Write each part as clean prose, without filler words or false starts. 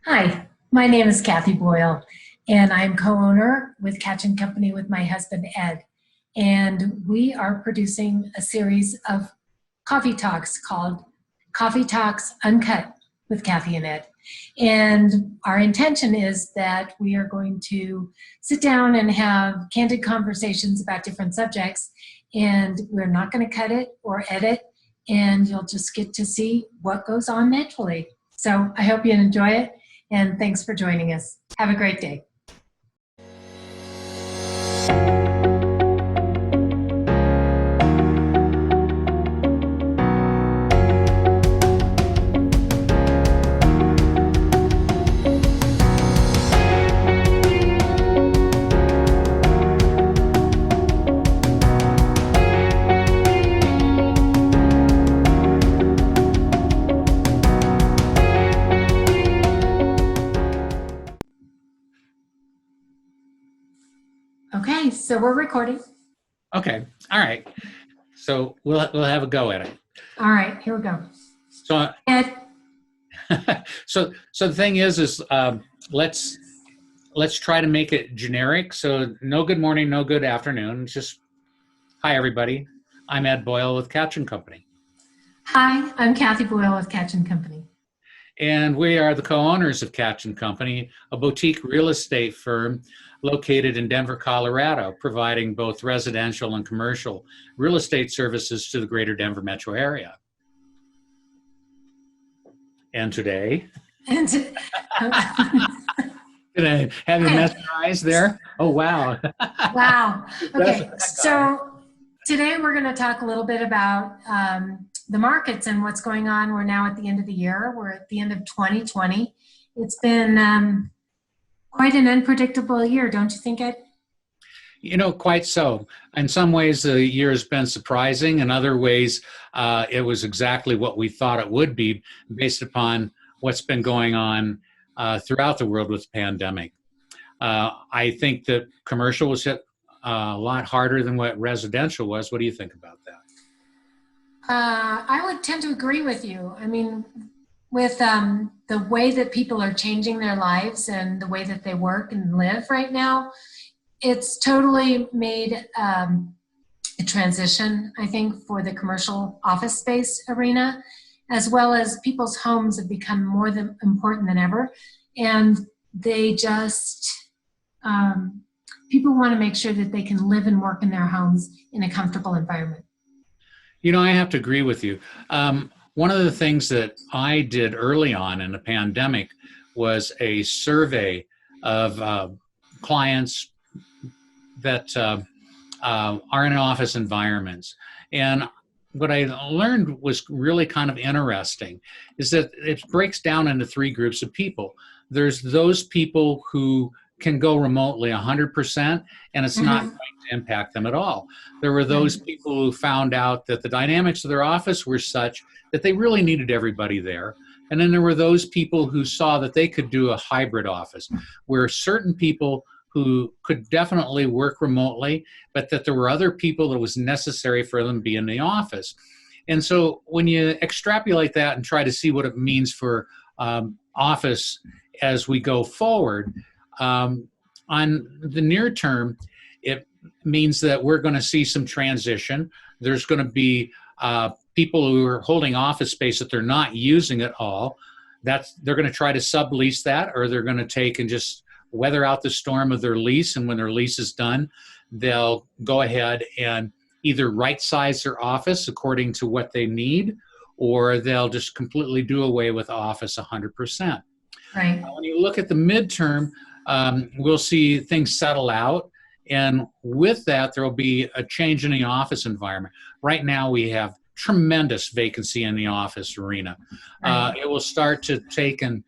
Hi, my name is Kathy Boyle, and I'm co-owner with Katchen Company with my husband, Ed. And we are producing a series of coffee talks called Coffee Talks Uncut with Kathy and Ed. And our intention is that we are going to sit down and have candid conversations about different subjects, and we're not going to cut it or edit, and you'll just get to see what goes on naturally. So I hope you enjoy it. And thanks for joining us. Have a great day. Okay, so we're recording. Okay. All right. So we'll have a go at it. All right, here we go. So Ed, so the thing is let's try to make it generic. So no good morning, no good afternoon. It's just hi everybody. I'm Ed Boyle with Katchen Company, hi, I'm Kathy Boyle with Katchen Company. and we are the co-owners of Katchen Company, a boutique real estate firm located in Denver, Colorado, providing both residential and commercial real estate services to the greater Denver metro area. And today, And did I have you mesmerized there? Oh, wow. wow. Okay, so today we're going to talk a little bit about the markets and what's going on. We're now at the end of the year. We're at the end of 2020. It's been quite an unpredictable year, don't you think, Ed? You know, quite so. In some ways, the year has been surprising. In other ways, it was exactly what we thought it would be based upon what's been going on throughout the world with the pandemic. I think that commercial was hit a lot harder than what residential was. What do you think about that? I would tend to agree with you. I mean, with the way that people are changing their lives and the way that they work and live right now, it's totally made a transition, I think, for the commercial office space arena, as well as people's homes have become more important than ever. And they just, people want to make sure that they can live and work in their homes in a comfortable environment. You know, I have to agree with you. One of the things that I did early on in the pandemic was a survey of clients that are in office environments. And what I learned was really kind of interesting is that it breaks down into three groups of people. There's those people who can go remotely 100% and it's not going to impact them at all. There were those people who found out that the dynamics of their office were such that they really needed everybody there. And then there were those people who saw that they could do a hybrid office where certain people who could definitely work remotely, but that there were other people that it was necessary for them to be in the office. And so when you extrapolate that and try to see what it means for office as we go forward, on the near term, it means that we're going to see some transition. There's going to be people who are holding office space that they're not using at all. They're going to try to sublease that, or they're going to take and just weather out the storm of their lease. And when their lease is done, they'll go ahead and either right size their office according to what they need, or they'll just completely do away with office 100%. Right. When you look at the midterm, we'll see things settle out. And with that, there will be a change in the office environment. Right now, we have tremendous vacancy in the office arena. Right. It will start to take and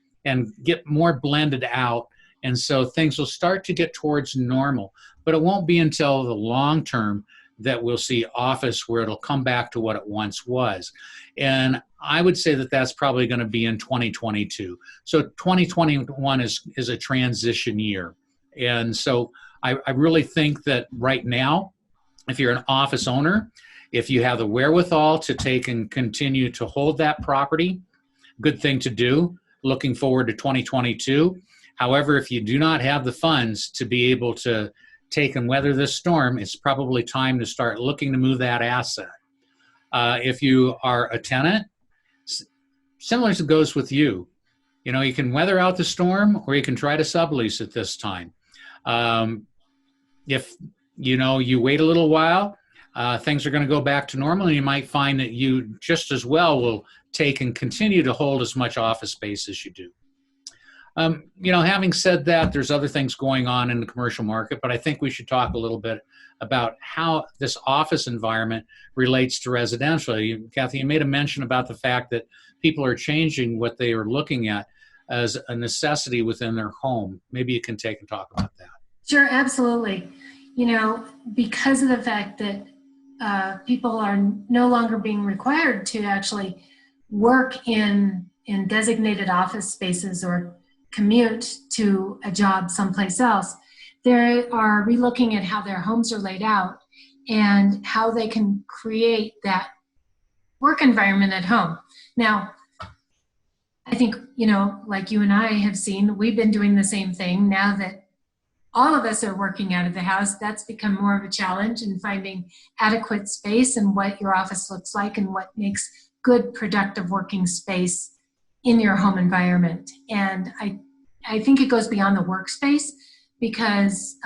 get more blended out. And so things will start to get towards normal. But it won't be until the long term that we'll see office where it'll come back to what it once was. And I would say that that's probably going to be in 2022. So 2021 is a transition year. And so I really think that right now, if you're an office owner, if you have the wherewithal to take and continue to hold that property, good thing to do. looking forward to 2022. However, if you do not have the funds to be able to take and weather this storm, it's probably time to start looking to move that asset. If you are a tenant, similar as it goes with you, you can weather out the storm or you can try to sublease at this time. If you wait a little while, things are going to go back to normal, and you might find that you just as well will take and continue to hold as much office space as you do. Having said that, there's other things going on in the commercial market, but I think we should talk a little bit about how this office environment relates to residential. Kathy, you made a mention about the fact that people are changing what they are looking at as a necessity within their home. Maybe you can take and talk about that. Sure, absolutely. Because of the fact that people are no longer being required to actually work in designated office spaces or commute to a job someplace else, they are relooking at how their homes are laid out and how they can create that work environment at home. Now, I think, like you and I have seen, we've been doing the same thing. Now that all of us are working out of the house, that's become more of a challenge in finding adequate space and what your office looks like and what makes good, productive working space in your home environment. And I think it goes beyond the workspace, because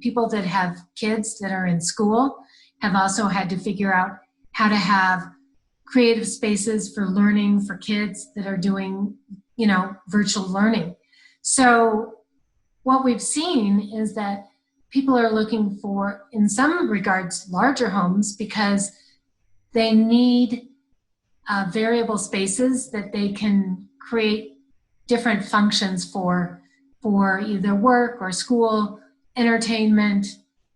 people that have kids that are in school have also had to figure out how to have creative spaces for learning for kids that are doing, virtual learning. So what we've seen is that people are looking for, in some regards, larger homes because they need variable spaces that they can create different functions for either work or school, entertainment,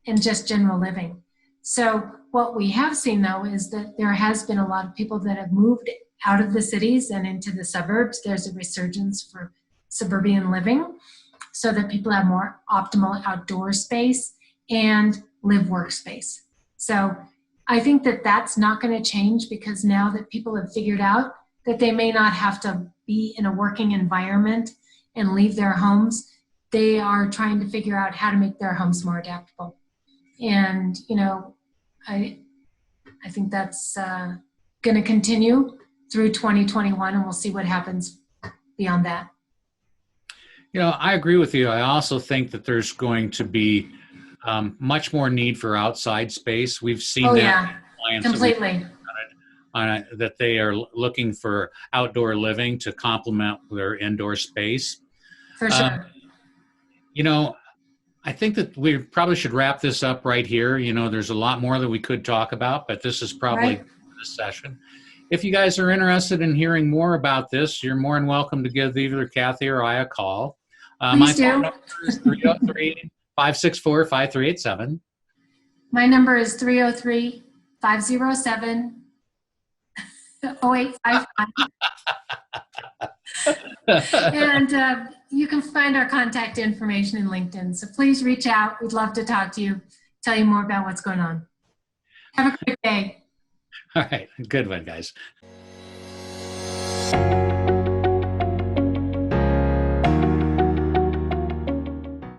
and just general living. So what we have seen, though, is that there has been a lot of people that have moved out of the cities and into the suburbs. There's a resurgence for suburban living so that people have more optimal outdoor space and live workspace. So I think that that's not going to change, because now that people have figured out that they may not have to be in a working environment and leave their homes, they are trying to figure out how to make their homes more adaptable. And, I think that's going to continue through 2021, and we'll see what happens beyond that. I agree with you. I also think that there's going to be much more need for outside space. We've seen that. Yeah, completely. That they are looking for outdoor living to complement their indoor space. For sure. I think that we probably should wrap this up right here. There's a lot more that we could talk about, but this is probably this session. If you guys are interested in hearing more about this, you're more than welcome to give either Kathy or I a call. My phone number is 303-564-5387. My number is 303-507-0855. And you can find our contact information in LinkedIn. So please reach out. We'd love to talk to you, tell you more about what's going on. Have a great day. All right. Good one, guys.